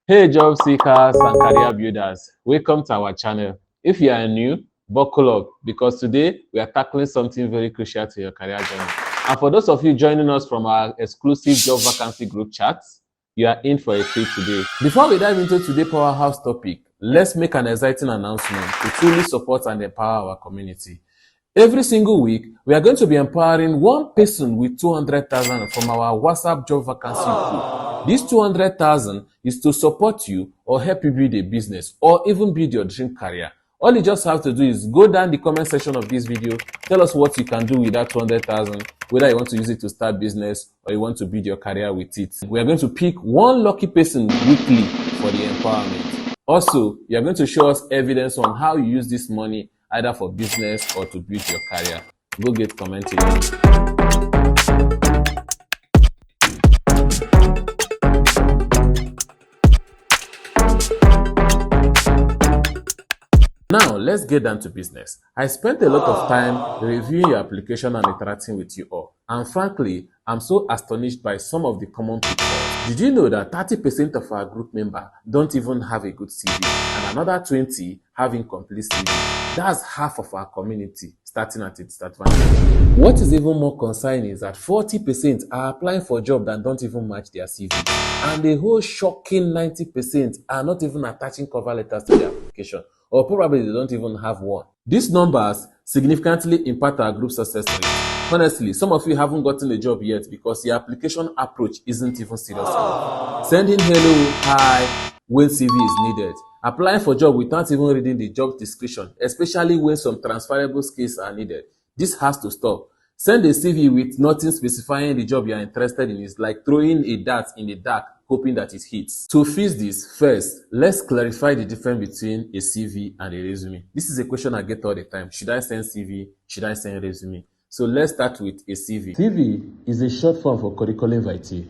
Hey job seekers and career builders, welcome to our channel. If you are new, buckle up because today we are tackling something very crucial to your career journey. And for those of you joining us from our exclusive job vacancy group chats, you are in for a treat today. Before we dive into today's powerhouse topic, let's make an exciting announcement to truly support and empower our community. Every single week, we are going to be empowering one person with 200,000 from our WhatsApp job vacancy group. This 200,000 is to support you or help you build a business or even build your dream career. All you just have to do is go down the comment section of this video, tell us what you can do with that 200,000, whether you want to use it to start business or you want to build your career with it. We are going to pick one lucky person weekly for the empowerment. Also, you are going to show us evidence on how you use this money either for business or to build your career. Go get commenting. Now, let's get down to business. I spent a lot of time reviewing your application and interacting with you all. And frankly, I'm so astonished by some of the common pitfalls. Did you know that 30% of our group members don't even have a good CV and another 20 have incomplete CV? That's half of our community starting at its disadvantage. What is even more concerning is that 40% are applying for jobs that don't even match their CV. And the whole shocking 90% are not even attaching cover letters to their application, or probably they don't even have one. These numbers significantly impact our group success rate. Honestly, some of you haven't gotten a job yet because your application approach isn't even serious enough. Sending hello, hi, when CV is needed. Applying for job without even reading the job description, especially when some transferable skills are needed. This has to stop. Send a CV with nothing specifying the job you are interested in is like throwing a dart in the dark, hoping that it hits. To fix this, first, let's clarify the difference between a CV and a resume. This is a question I get all the time. Should I send CV? Should I send resume? So let's start with a CV. CV is a short form for curriculum vitae.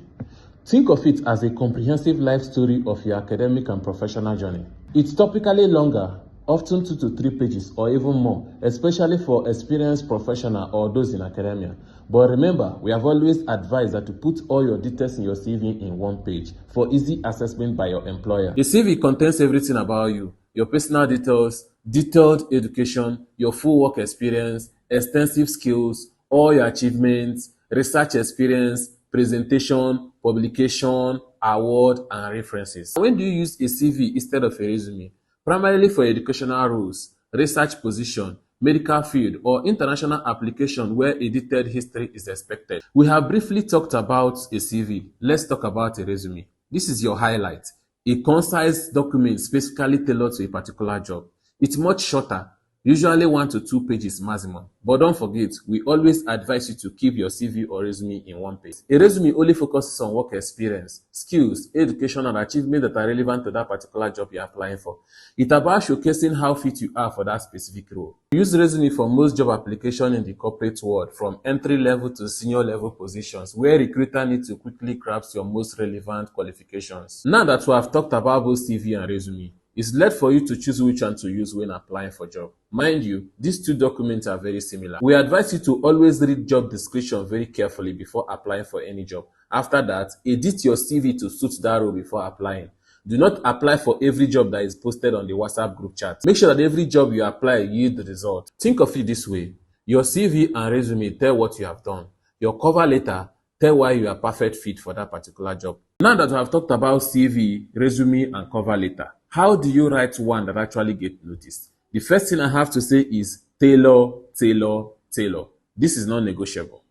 Think of it as a comprehensive life story of your academic and professional journey. It's typically longer, often 2 to 3 pages or even more, especially for experienced professionals or those in academia. But remember, we have always advised that to put all your details in your CV in one page for easy assessment by your employer. The CV contains everything about you, your personal details, detailed education, your full work experience, extensive skills, all your achievements, research experience, presentation, publication, award, and references. When do you use a CV instead of a resume? Primarily for educational roles, research position, medical field, or international application where a detailed history is expected. We have briefly talked about a CV. Let's talk about a resume. This is your highlight, a concise document specifically tailored to a particular job. It's much shorter, usually 1 to 2 pages maximum. But don't forget, we always advise you to keep your CV or resume in one page. A resume only focuses on work experience, skills, education, and achievements that are relevant to that particular job you're applying for. It's about showcasing how fit you are for that specific role. Use resume for most job applications in the corporate world, from entry level to senior level positions, where recruiters need to quickly grasp your most relevant qualifications. Now that we have talked about both CV and resume, it's left for you to choose which one to use when applying for job. Mind you, these two documents are very similar. We advise you to always read job description very carefully before applying for any job. After that, edit your CV to suit that role before applying. Do not apply for every job that is posted on the WhatsApp group chat. Make sure that every job you apply yield the result. Think of it this way. Your CV and resume tell what you have done. Your cover letter tell why you are perfect fit for that particular job. Now that I have talked about CV, resume, and cover letter, how do you write one that actually gets noticed? The first thing I have to say is tailor, tailor, tailor. This is non-negotiable.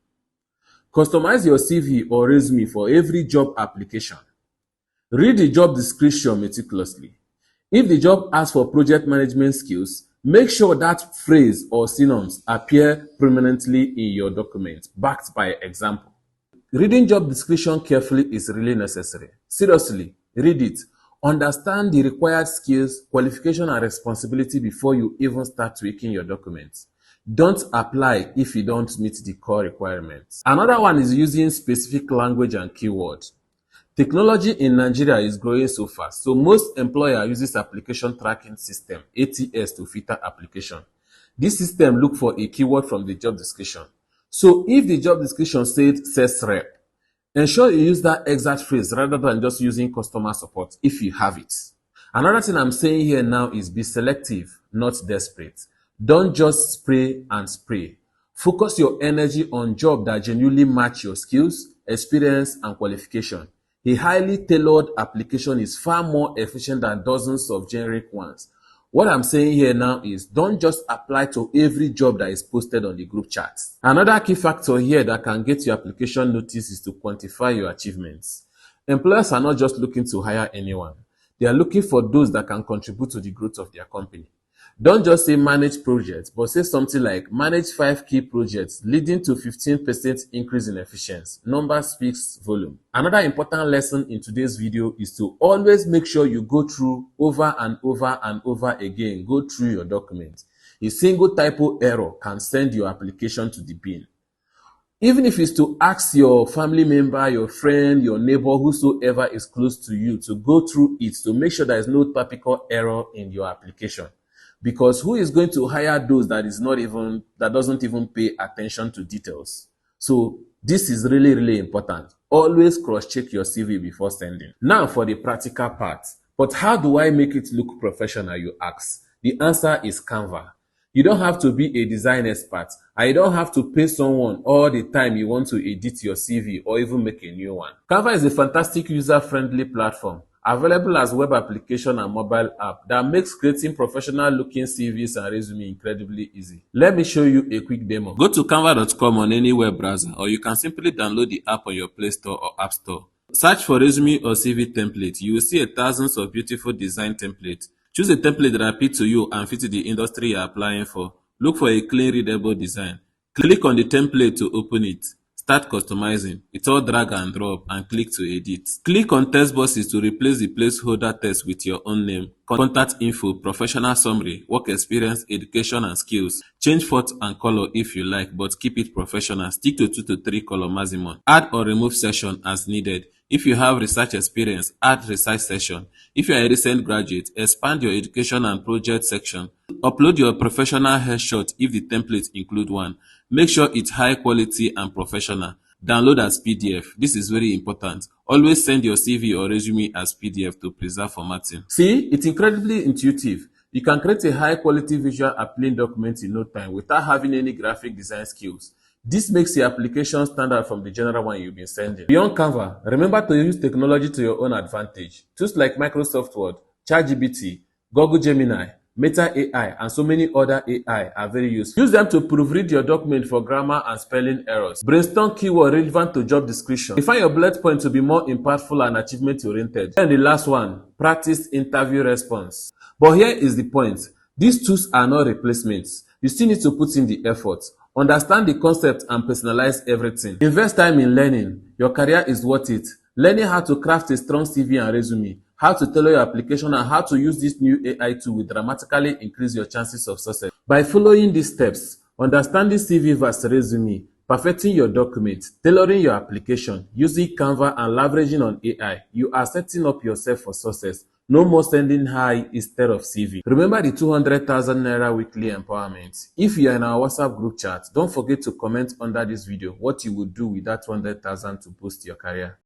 Customize your CV or resume for every job application. Read the job description meticulously. If the job asks for project management skills, make sure that phrase or synonyms appear prominently in your document, backed by example. Reading job description carefully is really necessary. Seriously, read it. Understand the required skills, qualification, and responsibility before you even start tweaking your documents. Don't apply if you don't meet the core requirements. Another one is using specific language and keywords. Technology in Nigeria is growing so fast, so most employer uses application tracking system, ATS, to filter application. This system look for a keyword from the job description. So if the job description said sales rep, Ensure you use that exact phrase rather than just using customer support if you have it. Another thing I'm saying here now is be selective, not desperate. Don't just spray and spray. Focus your energy on jobs that genuinely match your skills, experience, and qualification. A highly tailored application is far more efficient than dozens of generic ones. What I'm saying here now is don't just apply to every job that is posted on the group chat. Another key factor here that can get your application noticed is to quantify your achievements. Employers are not just looking to hire anyone. They are looking for those that can contribute to the growth of their company. Don't just say manage projects, but say something like manage 5 key projects leading to 15% increase in efficiency. Number speaks volume. Another important lesson in today's video is to always make sure you go through over and over and over again. Go through your document. A single typo error can send your application to the bin. Even if it's to ask your family member, your friend, your neighbor, whosoever is close to you to go through it to make sure there is no typical error in your application. Because who is going to hire those that doesn't even pay attention to details? So this is really, really important. Always cross-check your CV before sending. Now for the practical part. But how do I make it look professional, you ask? The answer is Canva. You don't have to be a design expert, and you don't have to pay someone all the time you want to edit your CV or even make a new one. Canva is a fantastic user-friendly platform available as web application and mobile app that makes creating professional-looking CVs and resume incredibly easy. Let me show you a quick demo. Go to canva.com on any web browser, or you can simply download the app on your Play Store or App Store. Search for resume or CV template. You will see thousands of beautiful design templates. Choose a template that appeals to you and fits the industry you are applying for. Look for a clean, readable design. Click on the template to open it. Start customizing. It's all drag and drop and click to edit. Click on text boxes to replace the placeholder text with your own name, contact info, professional summary, work experience, education and skills. Change font and color if you like, but keep it professional. Stick to 2 to 3 color maximum. Add or remove section as needed. If you have research experience, add research section. If you are a recent graduate, expand your education and project section. Upload your professional headshot if the templates include one. Make sure it's high quality and professional. Download as PDF. This is very important. Always send your CV or resume as PDF to preserve formatting. See, it's incredibly intuitive. You can create a high quality visual appealing document in no time without having any graphic design skills. This makes your application stand out from the general one you've been sending. Beyond Canva, remember to use technology to your own advantage. Tools like Microsoft Word, ChatGPT, Google Gemini, Meta AI, and so many other AI are very useful. Use them to proofread your document for grammar and spelling errors. Brainstorm keywords relevant to job description. Define your bullet point to be more impactful and achievement-oriented. And the last one, practice interview response. But here is the point. These tools are not replacements. You still need to put in the effort. Understand the concept and personalize everything. Invest time in learning. Your career is worth it. Learning how to craft a strong CV and resume, how to tailor your application, and how to use this new AI tool will dramatically increase your chances of success. By following these steps, understanding CV versus resume, perfecting your document, tailoring your application, using Canva, and leveraging on AI, you are setting up yourself for success. No more sending high instead of CV. Remember the 200,000 Naira weekly empowerment. If you are in our WhatsApp group chat, don't forget to comment under this video what you would do with that 200,000 to boost your career.